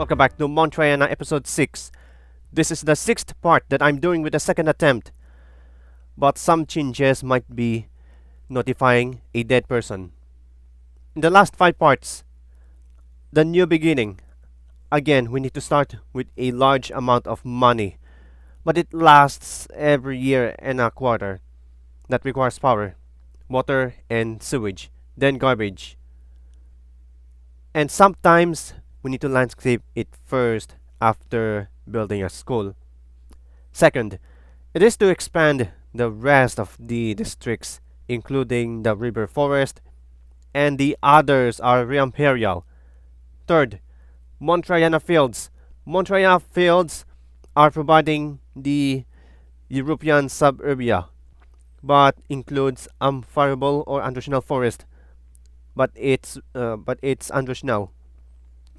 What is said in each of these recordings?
Welcome back to Montriana episode 6. This is the 6th part that I'm doing with the second attempt, but some changes might be notifying a dead person. In the last 5 parts, the new beginning. Again, we need to start with a large amount of money, but it lasts every year and a quarter. That requires power, water, and sewage, then garbage. And sometimes we need to landscape it first after building a school. Second, it is to expand the rest of the districts, including the river forest, and the others are re-imperial. Third, Montriana fields. Montriana fields are providing the European suburbia, but includes unfarmable or unrational forest. But it's unrational,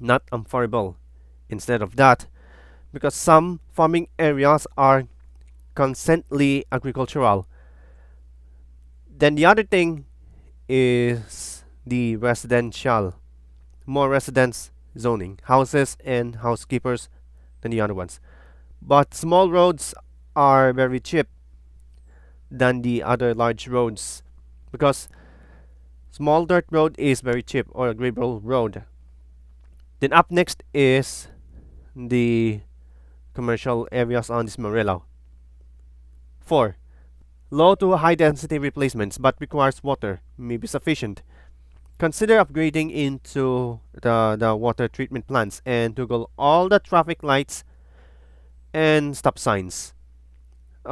not unfarmable. Instead of that, because some farming areas are constantly agricultural. Then the other thing is the residential, more residence zoning, houses and housekeepers than the other ones. But small roads are very cheap than the other large roads because small dirt road is very cheap, or a gravel road. Then up next is the commercial areas on this Morello. 4. Low to high density replacements but requires water may be sufficient. Consider upgrading into the water treatment plants and toggle all the traffic lights and stop signs.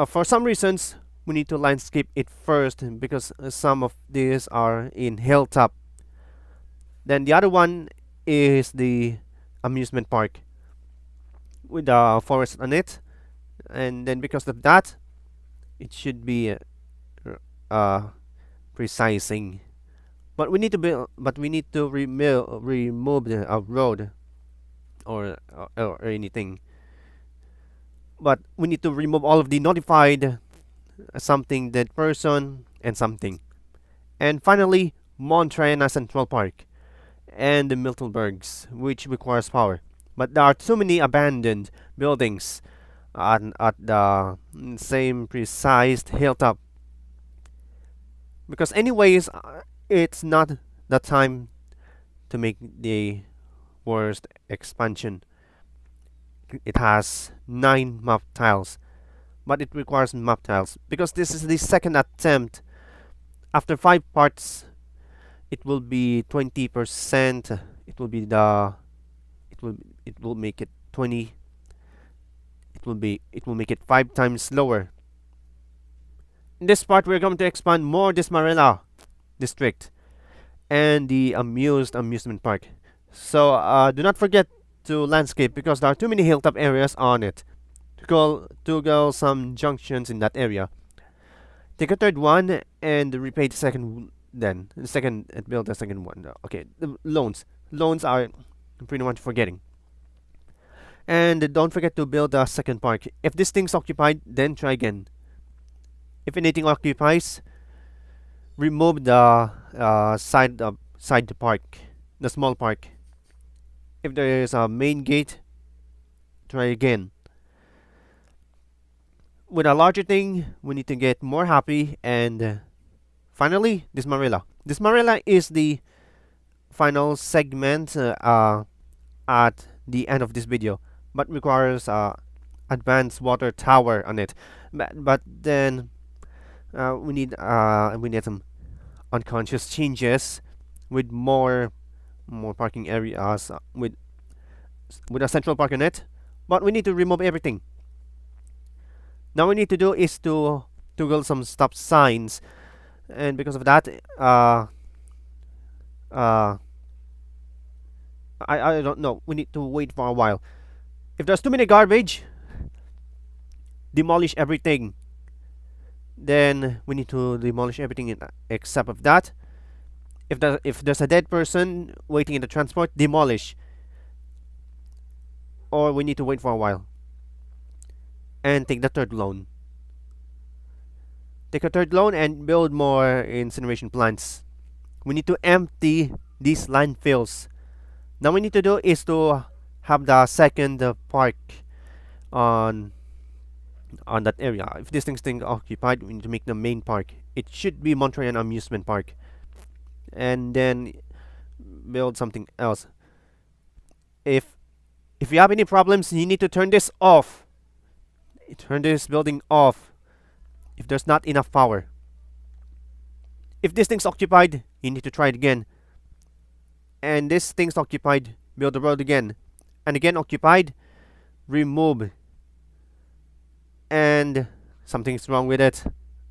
For some reasons, we need to landscape it first because some of these are in hilltop. Then the other one is the amusement park with a forest on it, and then because of that, it should be precising. But we need to build. But we need to remove the road or anything. But we need to remove all of the notified something dead person and something. And finally, Montriana Central Park and the Miltelbergs, which requires power. But there are too many abandoned buildings at the same precise hilltop. Because anyways, it's not the time to make the worst expansion. It has 9 map tiles, but it requires map tiles because this is the second attempt. After 5 parts, it will be 20%. It will make it 20. It will make it 5 times slower. In this part, we're going to expand more this Marilla district and the amusement park. So do not forget to landscape because there are too many hilltop areas on it. To go some junctions in that area. Take a third one and repay the second. Then the second and build the second one. Okay, the loans are pretty much forgetting. And don't forget to build a second park. If this thing's occupied, then try again. If anything occupies, remove the side the park, the small park. If there is a main gate, try again. With a larger thing, we need to get more happy. And finally, this Marilla. This Marilla is the final segment at the end of this video, but requires advanced water tower on it. But then we need some unconscious changes with more parking areas with a central park on it. But we need to remove everything. Now we need to do is to toggle some stop signs, and because of that, I don't know. We need to wait for a while. If there's too many garbage, demolish everything. Then we need to demolish everything except of that. If there's a dead person waiting in the transport, demolish. Or we need to wait for a while. And take the third loan. Take a third loan and build more incineration plants. We need to empty these landfills. Now we need to do is to have the second park on that area. If this thing occupied, we need to make the main park. It should be Montriana amusement park, and then build something else. If you have any problems, you need to turn this off. Turn this building off if there's not enough power. If this thing's occupied, you need to try it again. And this thing's occupied, build the road again. And again occupied, remove. And something's wrong with it.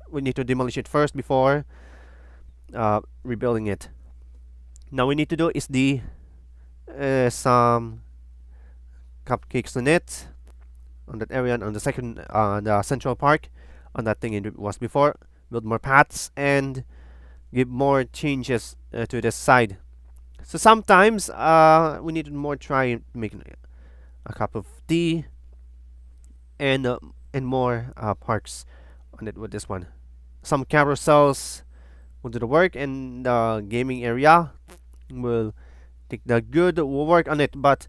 We need to demolish it first before rebuilding it. Now we need to do is some cupcakes on it, on that area, on the second, the central park, on that thing it was before. Build more paths and give more changes to the side. So sometimes we need more try making a cup of tea and more parks on it with this one. Some carousels will do the work, and the gaming area will take the good work on it. But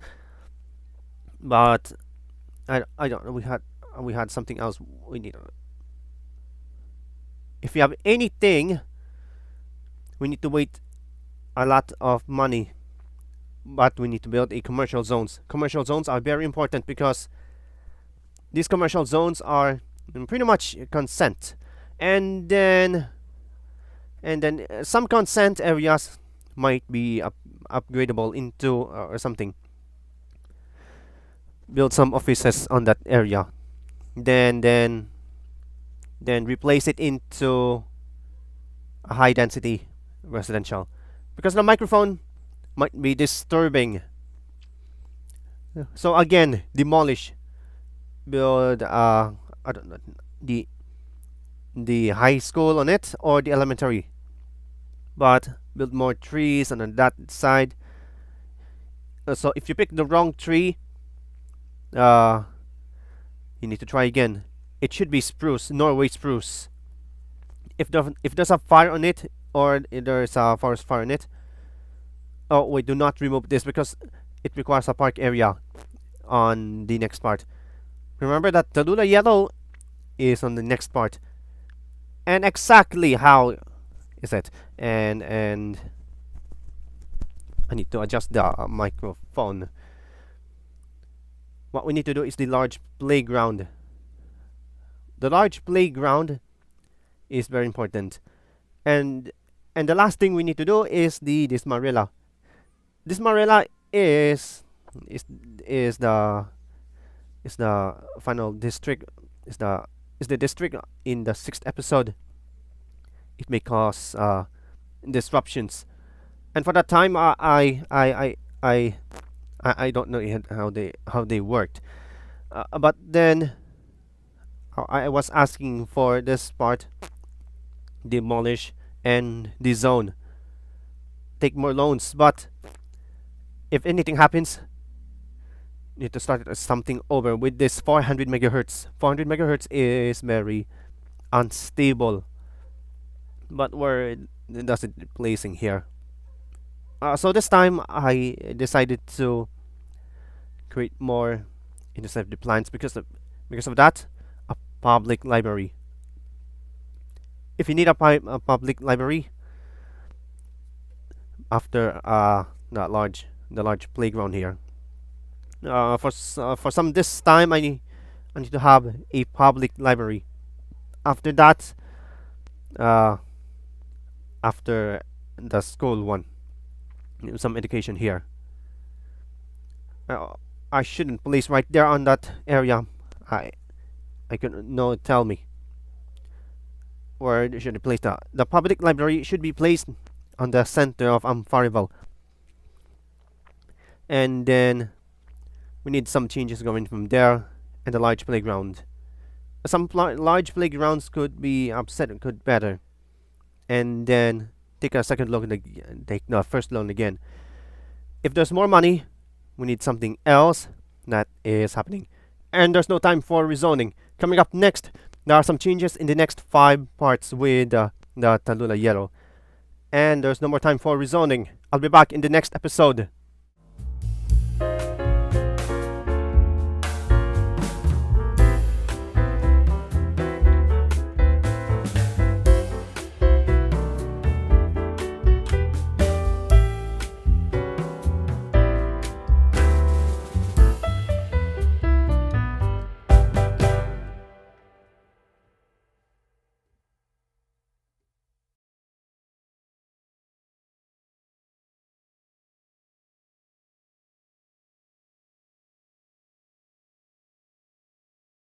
I don't know. We had something else we need. If you have anything, we need to wait a lot of money, but we need to build a commercial zones. Commercial zones are very important because these commercial zones are pretty much consent, and then some consent areas might be upgradable into or something. Build some offices on that area, then replace it into a high density residential, because the microphone might be disturbing. So again, demolish, build I don't know, the high school on it or the elementary, but build more trees on that side. So if you pick the wrong tree, you need to try again. It should be spruce, Norway spruce. If there's a fire on it, or if there's a forest fire on it, oh wait, do not remove this because it requires a park area on the next part. Remember that Tallulah yellow is on the next part, and exactly how is it? And I need to adjust the microphone. What we need to do is the large playground. The large playground is very important, and the last thing we need to do is this marilla. This marilla is the final district, is the district in the 6th episode. It may cause disruptions, and for that time I don't know how they worked, but then I was asking for this part, demolish and dezone, take more loans, but if anything happens, you need to start something over with this 400 megahertz. 400 megahertz is very unstable, but where does it placing here? So this time I decided to create more interceptive plans because of that, a public library. If you need a public library after the large playground here, for some this time I need to have a public library. After that, after the school one, some education here. I shouldn't place right there on that area. I could no tell me where should I place that. The public library should be placed on the center of Farival, and then we need some changes going from there, and the large playground. Some large playgrounds could be upset, could better, and then take a second look and take the first loan again. If there's more money, we need something else that is happening, and there's no time for rezoning. Coming up next, there are some changes in the next 5 parts with the Tallulah yellow, and there's no more time for rezoning. I'll be back in the next episode.